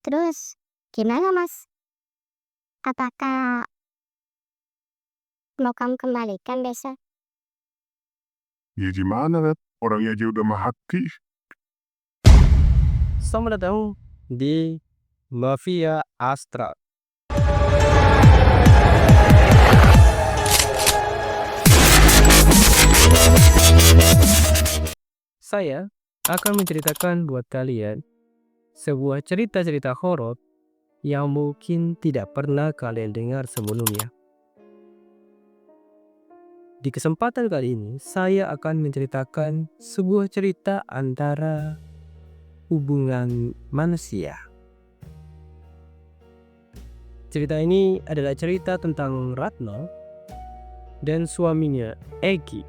Terus, gimana Mas? Apakah mau kamu kembalikan besok? Ya gimana, Red? Orangnya aja udah mahaki. Selamat datang di Mafia Astral. Saya akan menceritakan buat kalian sebuah cerita-cerita horor yang mungkin tidak pernah kalian dengar sebelumnya. Di kesempatan kali ini, saya akan menceritakan sebuah cerita antara hubungan manusia. Cerita ini adalah cerita tentang Ratna dan suaminya Egi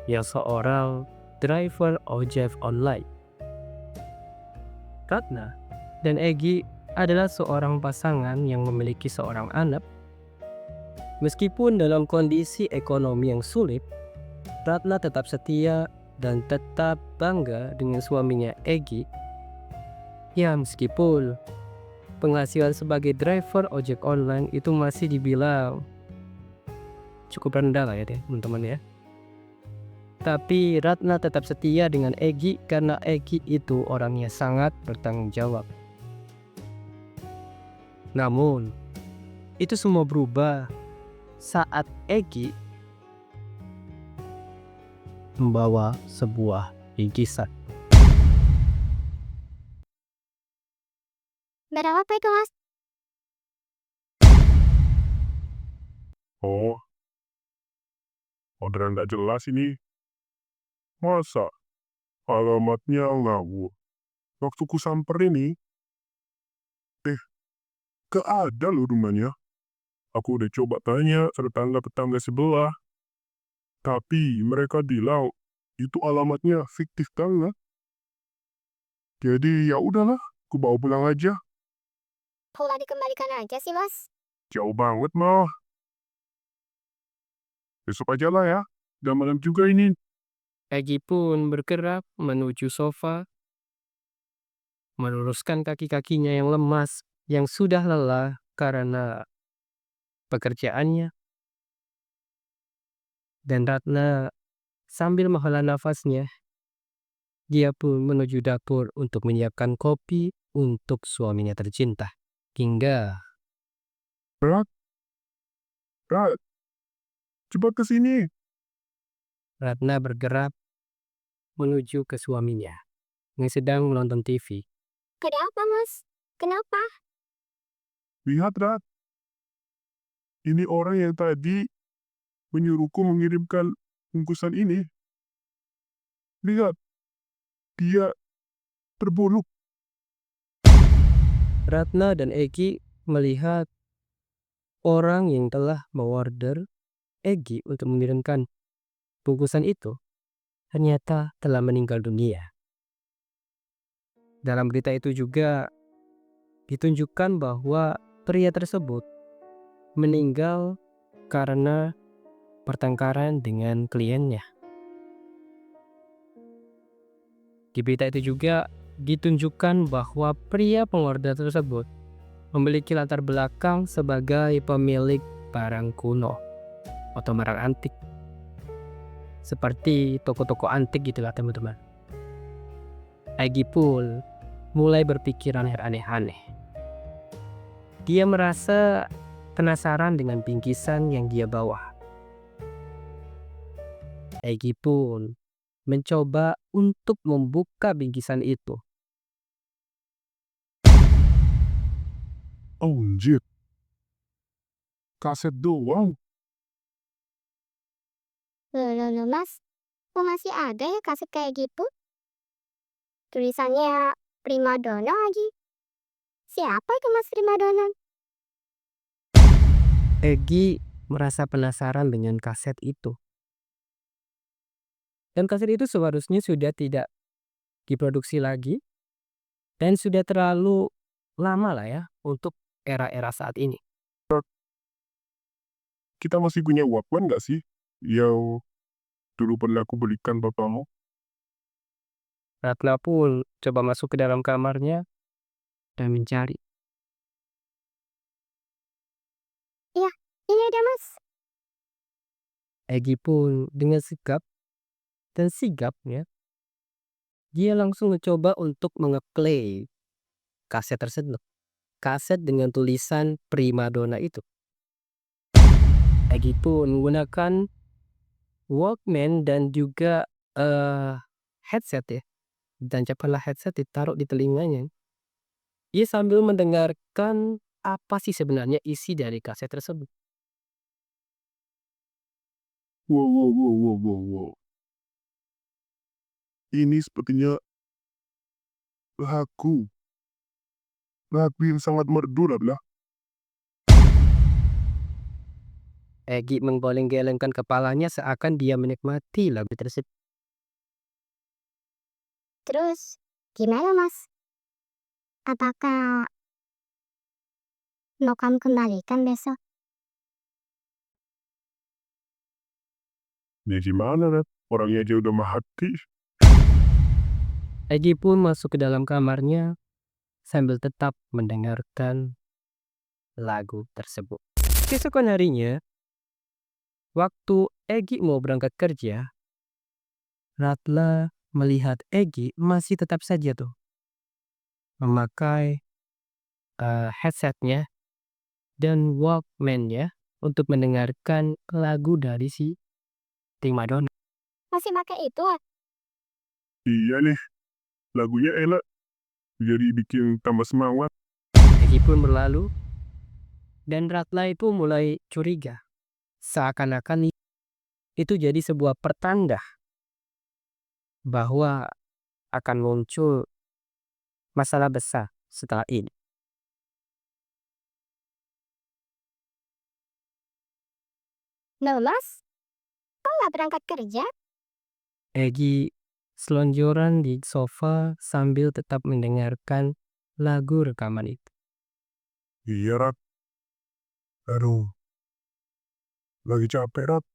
yang seorang driver ojek online. Ratna dan Egi adalah seorang pasangan yang memiliki seorang anak. Meskipun dalam kondisi ekonomi yang sulit, Ratna tetap setia dan tetap bangga dengan suaminya Egi. Ya, meskipun penghasilan sebagai driver ojek online itu masih dibilang cukup rendah lah ya teman-teman ya. Tapi Ratna tetap setia dengan Egi karena Egi itu orangnya sangat bertanggung jawab. Namun, itu semua berubah saat Egi membawa sebuah bingkisan. Barang apa itu Mas? Oh, orderan nggak jelas ini. Masa alamatnya ngawur? Waktu ku samperin nih, gak ada loh rumahnya. Aku udah coba tanya ke tetangga-tetangga sebelah, tapi mereka bilang itu alamatnya fiktif banget. Jadi ya udahlah, ku bawa pulang aja. Pola dikembalikan aja sih Mas. Jauh banget mah. Besok aja lah ya. Udah malam juga ini. Egi pun bergerak menuju sofa, meluruskan kaki-kakinya yang lemas, yang sudah lelah karena pekerjaannya. Dan Ratna sambil menghela nafasnya, dia pun menuju dapur untuk menyiapkan kopi untuk suaminya tercinta. Hingga Rat, Rat, coba ke sini. Ratna bergerak menuju ke suaminya yang sedang menonton TV. Ada apa Mas? Kenapa? Lihat, Rat. Ini orang yang tadi menyuruhku mengirimkan bungkusan ini. Lihat, dia terbunuh. Ratna dan Egi melihat orang yang telah mengorder Egi untuk mengirimkan bungkusan itu ternyata telah meninggal dunia. Dalam berita itu juga ditunjukkan bahwa pria tersebut meninggal karena pertengkaran dengan kliennya. Di berita itu juga ditunjukkan bahwa pria pengorder tersebut memiliki latar belakang sebagai pemilik barang kuno atau barang antik. Seperti toko-toko antik gitulah teman-teman. Egi pun mulai berpikiran yang aneh-aneh. Dia merasa penasaran dengan bingkisan yang dia bawa. Egi pun mencoba untuk membuka bingkisan itu. Anjir. Kaset doang. Loh Mas, kok masih ada ya kaset kayak gitu? Tulisannya primadona lagi. Siapa itu Mas primadona? Egi merasa penasaran dengan kaset itu. Dan kaset itu seharusnya sudah tidak diproduksi lagi dan sudah terlalu lama lah ya untuk era-era saat ini. Kita masih punya Walkman nggak sih? Yang dulu pernah aku belikan bapakmu. Ratna pun coba masuk ke dalam kamarnya dan mencari. Ini ada mas. Egy pun dengan sikap dan sigapnya, dia langsung mencoba untuk mengeplay kaset tersebut. Kaset dengan tulisan primadona itu. Egy pun menggunakan Walkman dan juga headset ya. Dan cepatlah headset ditaruh di telinganya. Ia sambil mendengarkan apa sih sebenarnya isi dari kaset tersebut. Wow. Ini sepertinya lagu yang sangat merdu lah. Egy menggeleng-gelengkan kepalanya seakan dia menikmati lagu tersebut. Terus gimana mas? Apakah mau kamu kembalikan besok? Ya gimana, Red? Orangnya aja udah mati. Egy pun masuk ke dalam kamarnya sambil tetap mendengarkan lagu tersebut. Keesokan harinya, waktu Egy mau berangkat kerja, Ratna melihat Egy masih tetap saja tuh memakai headsetnya dan Walkman-nya untuk mendengarkan lagu dari si primadona. Masih pakai itu? Iya nih, lagunya enak. Jadi bikin tambah semangat. Egy pun berlalu dan Ratna itu mulai curiga. Seakan-akan itu jadi sebuah pertanda bahwa akan muncul masalah besar setelah ini. Loh mas, kok nggak berangkat kerja? Egy selonjoran di sofa sambil tetap mendengarkan lagu rekaman itu. Iya, Rat. Aduh, lagi capek, Rat.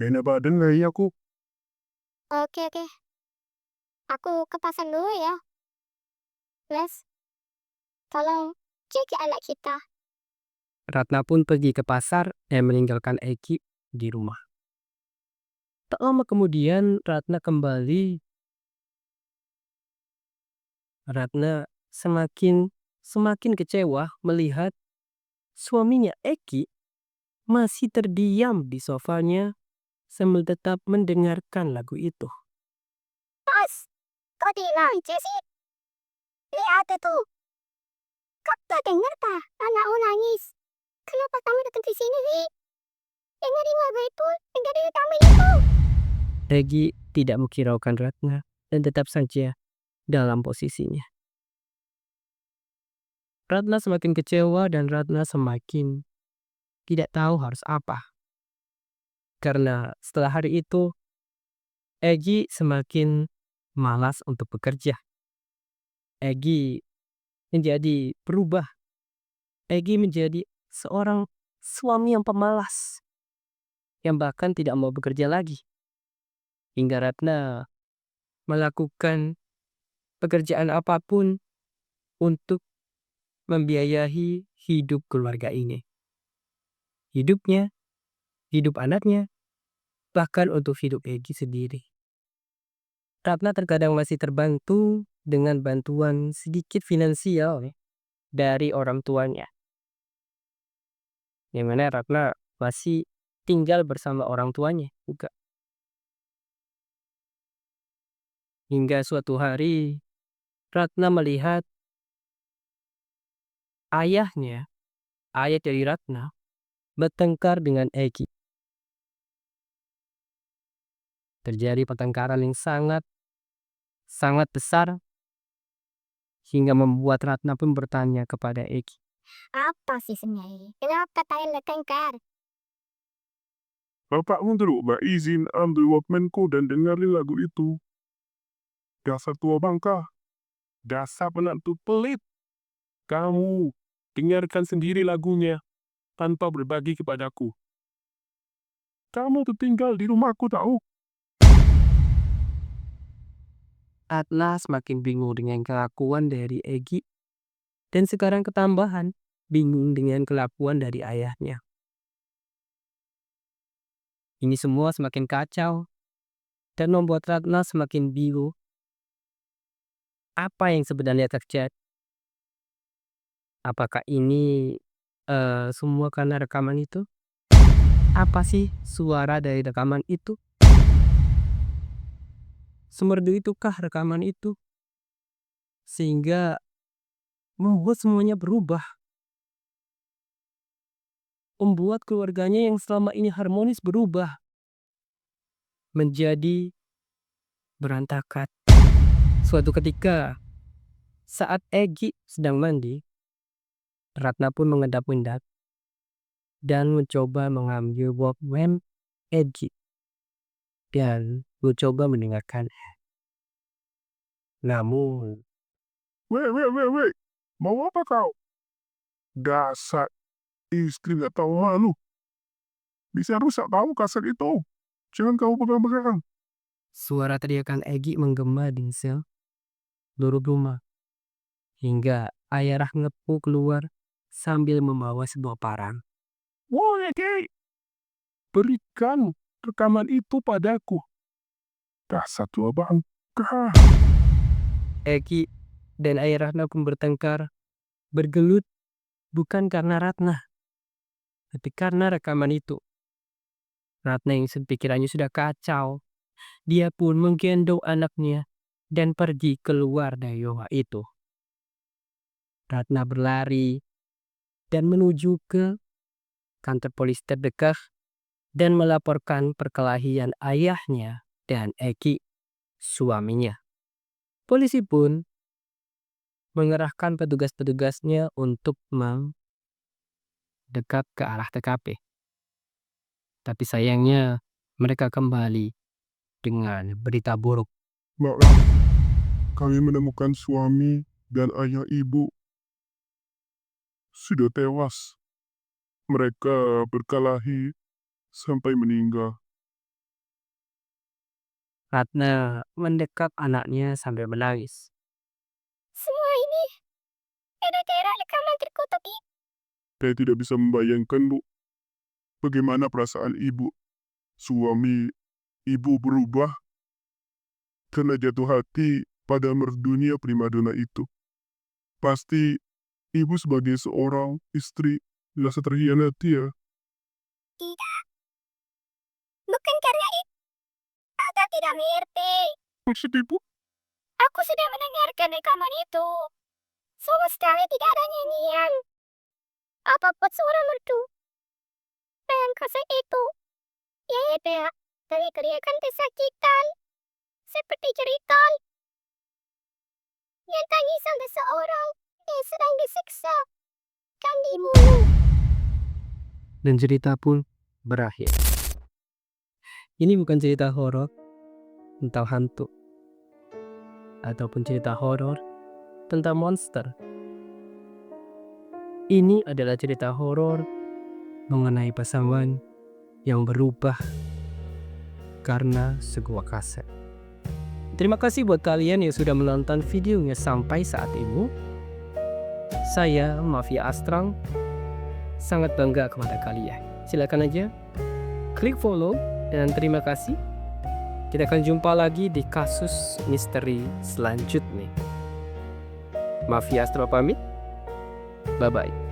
Kayaknya badan kayaknya aku. Oke. Aku ke pasar dulu ya. Mas, tolong jaga anak kita. Ratna pun pergi ke pasar dan meninggalkan Egy di rumah. Tak lama kemudian Ratna kembali. Ratna semakin kecewa melihat suaminya Egy masih terdiam di sofanya sambil tetap mendengarkan lagu itu. Mas, kok diam aja sih? Lihat itu. Kau tak dengar tak anakmu nangis? Kenapa kamu datang ke sini sih? Dengerin lagu itu, dengerin kamu itu. Egy tidak menghiraukan Ratna dan tetap saja dalam posisinya. Ratna semakin kecewa dan Ratna semakin tidak tahu harus apa. Karena setelah hari itu, Egy semakin malas untuk bekerja. Egy menjadi berubah. Egy menjadi seorang suami yang pemalas, yang bahkan tidak mau bekerja lagi. Hingga Ratna melakukan pekerjaan apapun untuk membiayai hidup keluarga ini. Hidupnya, hidup anaknya, bahkan untuk hidup Egy sendiri. Ratna terkadang masih terbantu dengan bantuan sedikit finansial dari orang tuanya. Yang mana Ratna masih tinggal bersama orang tuanya juga. Hingga suatu hari, Ratna melihat ayahnya, ayah dari Ratna, bertengkar dengan Egy. Terjadi pertengkaran yang sangat besar, hingga membuat Ratna pun bertanya kepada Egy. Apa sih sebenarnya? Kenapa kalian bertengkar? Bapakmu dulu gak izin ambil Walkmanku dan dengerin lagu itu. Dasar tua bangka. Dasar penantu pelit. Kamu dengarkan sendiri lagunya tanpa berbagi kepadaku. Kamu tuh tinggal di rumahku tahu. Ratna semakin bingung dengan kelakuan dari Egy Dan sekarang ketambahan bingung dengan kelakuan dari ayahnya. Ini semua semakin kacau dan membuat Ratna semakin bingung apa yang sebenarnya terjadi. Apakah ini semua karena rekaman itu? Apa sih suara dari rekaman itu? Semerdu itukah rekaman itu? Sehingga membuat semuanya berubah. Membuat keluarganya yang selama ini harmonis berubah menjadi berantakan. Suatu ketika, saat Egi sedang mandi, Ratna pun mengendap-endap dan mencoba mengambil Walkman Egi dan mencoba mendengarkan. Namun, Weh. Mau apa kau? Dasar istri gak tahu malu. Bisa rusak kamu kaset itu. Jangan kamu pegang-pegang. suara teriakan Egi menggema di seluruh rumah. Hingga ayah Rahmatku keluar sambil membawa sebuah parang. Woi, Egi. Berikan rekaman itu padaku. Dasar tua bangka. Egi dan ayah Ratna pun bertengkar, bergelut bukan karena Ratna, tapi karena rekaman itu. Ratna yang pikirannya sudah kacau. Dia pun menggendong anaknya dan pergi keluar dari rumah itu. Ratna berlari dan menuju ke kantor polisi terdekat dan melaporkan perkelahian ayahnya dan Egi, suaminya. Polisi pun mengerahkan petugas-petugasnya untuk mendekat ke arah TKP. Tapi sayangnya mereka kembali dengan berita buruk. Maaf, kami menemukan suami dan ayah ibu sudah tewas. Mereka berkelahi sampai meninggal. Ratna mendekat anaknya sambil menangis. Semua ini gara-gara rekaman terkutuk ini. Saya tidak bisa membayangkan, Bu, bagaimana perasaan ibu. Suami ibu berubah karena jatuh hati pada merdunia primadona itu. Pasti ibu sebagai seorang istri merasa terhianati ya. Tidak. Bukan karena itu. Aku tidak mengerti. Maksud ibu? Aku sudah mendengarkan rekaman itu. Sama sekali tidak ada nyanyian. Apapun suara merdu. Dan kaset itu. Ya ada. Dari teriakan kesakitan. Seperti cerita. Yang tangisan seseorang yang sedang disiksa. Dan dibunuh. Dan cerita pun berakhir. Ini bukan cerita horor tentang hantu. Ataupun cerita horor tentang monster. Ini adalah cerita horor mengenai pasangan yang berubah karena sebuah kaset. Terima kasih buat kalian yang sudah menonton videonya sampai saat ini. Saya, Mafia Astrang, sangat bangga kepada kalian. Silakan aja klik follow dan terima kasih. Kita akan jumpa lagi di kasus misteri selanjutnya. Mafia Astrang pamit. Bye-bye.